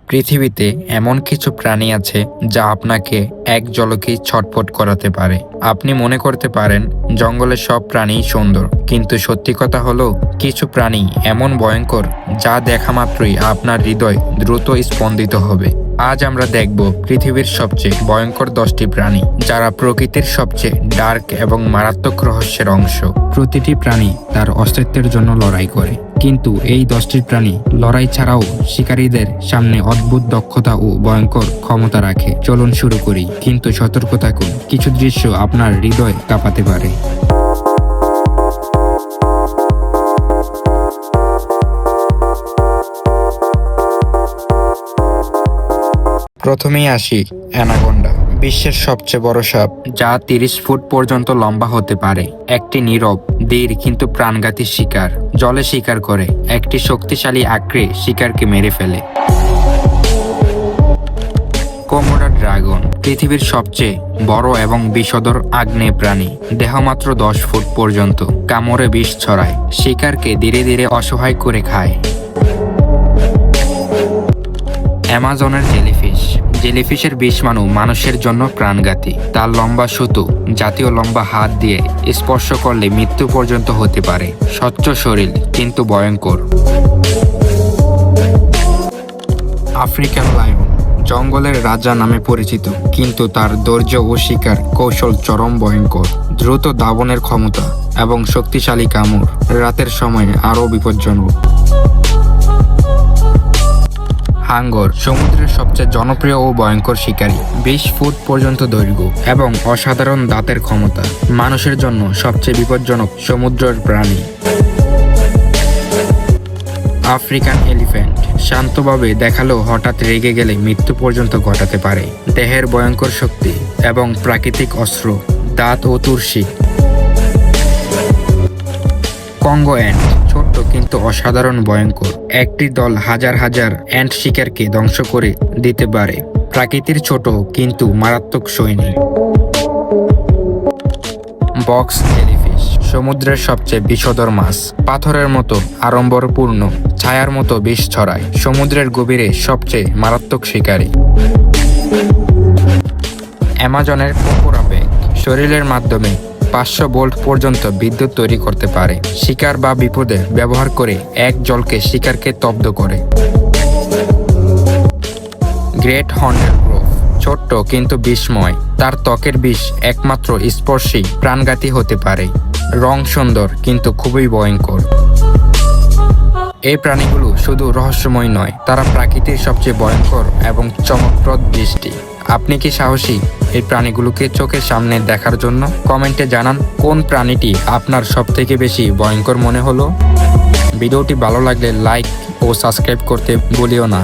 পৃথিবীতে এমন কিছু প্রাণী আছে যা আপনাকে এক ঝলকেই ছটফট করাতে পারে। আপনি মনে করতে পারেন জঙ্গলের সব প্রাণীই সুন্দর, কিন্তু সত্যি কথা হলো কিছু প্রাণী এমন ভয়ঙ্কর যা দেখা মাত্রই আপনার হৃদয় দ্রুত স্পন্দিত হবে। আজ আমরা দেখব পৃথিবীর সবচেয়ে ভয়ঙ্কর 10টি প্রাণী যারা প্রকৃতির সবচেয়ে ডার্ক এবং মারাত্মক রহস্যের অংশ। প্রতিটি প্রাণী তার অস্তিত্বের জন্য লড়াই করে, কিন্তু এই 10টি প্রাণী লড়াই ছাড়াও শিকারীদের সামনে অদ্ভুত দক্ষতা ও ভয়ঙ্কর ক্ষমতা রাখে। চলুন শুরু করি, কিন্তু সতর্ক থাকুন, কিছু দৃশ্য আপনার হৃদয় কাঁপাতে পারে। প্রথমেই আসি অ্যানাকোন্ডা, বিশ্বের সবচেয়ে বড় সাপ যা 30 ফুট পর্যন্ত লম্বা হতে পারে। একটি নীরব, ধীর কিন্তু প্রাণঘাতী শিকার। জলে শিকার করে, একটি শক্তিশালী আঁকড়ে শিকারকে মেরে ফেলে। কোমোডো ড্রাগন, পৃথিবীর সবচেয়ে বড় এবং বিষধর আগ্নেয় প্রাণী। দেহ মাত্র 10 ফুট পর্যন্ত, কামড়ে বিষ ছড়ায়, শিকারকে ধীরে ধীরে অসহায় করে খায়। অ্যামাজনের জেলিফিশ, জেলিফিশের বিষাণু মানুষের জন্য প্রাণঘাতী। তার লম্বা সুতো জাতীয় লম্বা হাত দিয়ে স্পর্শ করলে মৃত্যু পর্যন্ত হতে পারে। স্বচ্ছ শরীর কিন্তু ভয়ঙ্কর। আফ্রিকান লায়ন, জঙ্গলের রাজা নামে পরিচিত, কিন্তু তার ধৈর্য ও শিকার কৌশল চরম ভয়ঙ্কর। দ্রুত দাবনের ক্ষমতা এবং শক্তিশালী কামড় রাতের সময়ে আরও বিপজ্জনক। হাঙ্গর, সমুদ্রের সবচেয়ে জনপ্রিয় ও ভয়ঙ্কর শিকারী। 20 ফুট পর্যন্ত দৈর্ঘ্য এবং অসাধারণ দাঁতের ক্ষমতা। মানুষের জন্য সবচেয়ে বিপজ্জনক সমুদ্রের প্রাণী। আফ্রিকান এলিফ্যান্ট, শান্তভাবে দেখালেও হঠাৎ রেগে গেলে মৃত্যু পর্যন্ত ঘটাতে পারে। দেহের ভয়ঙ্কর শক্তি এবং প্রাকৃতিক অস্ত্র, দাঁত ও তুরসি। কঙ্গো অ্যান্ট, ছোট্ট কিন্তু অসাধারণ ভয়ঙ্কর। একটি দল হাজার হাজার অ্যান্ট শিকারকে ধ্বংস করে দিতে পারে। প্রাকৃতির ছোট কিন্তু মারাত্মক সৈনিক। বক্স জেলিফিশ, সমুদ্রের সবচেয়ে বিষধর মাছ। পাথরের মতো আড়ম্বরপূর্ণ, ছায়ার মতো বিষ ছড়ায়, সমুদ্রের গভীরে সবচেয়ে মারাত্মক শিকারী। অ্যামাজনের কোকোরা ব্যাগ, শরীরের মাধ্যমে 500 ভোল্ট পর্যন্ত বিদ্যুৎ তৈরি করতে পারে। শিকার বা বিপদে ব্যবহার করে এক জলকে শিকারকে স্তব্ধ করে। গ্রেট হর্নেড ক্রো, ছোট্ট কিন্তু বিষময়। তার ত্বকের বিষ একমাত্র স্পর্শেই প্রাণঘাতী হতে পারে। রং সুন্দর কিন্তু খুবই ভয়ঙ্কর। এই প্রাণীগুলো শুধু রহস্যময় নয়, তারা প্রাকৃতির সবচেয়ে ভয়ঙ্কর এবং চমকপ্রদ দৃষ্টি। আপনি কি সাহসী এই প্রাণীগুলোকে চোখের সামনে দেখার জন্য? কমেন্টে জানান কোন প্রাণীটি আপনার সবথেকে বেশি ভয়ঙ্কর মনে হলো। ভিডিওটি ভালো লাগলে লাইক ও সাবস্ক্রাইব করতে ভুলিও না।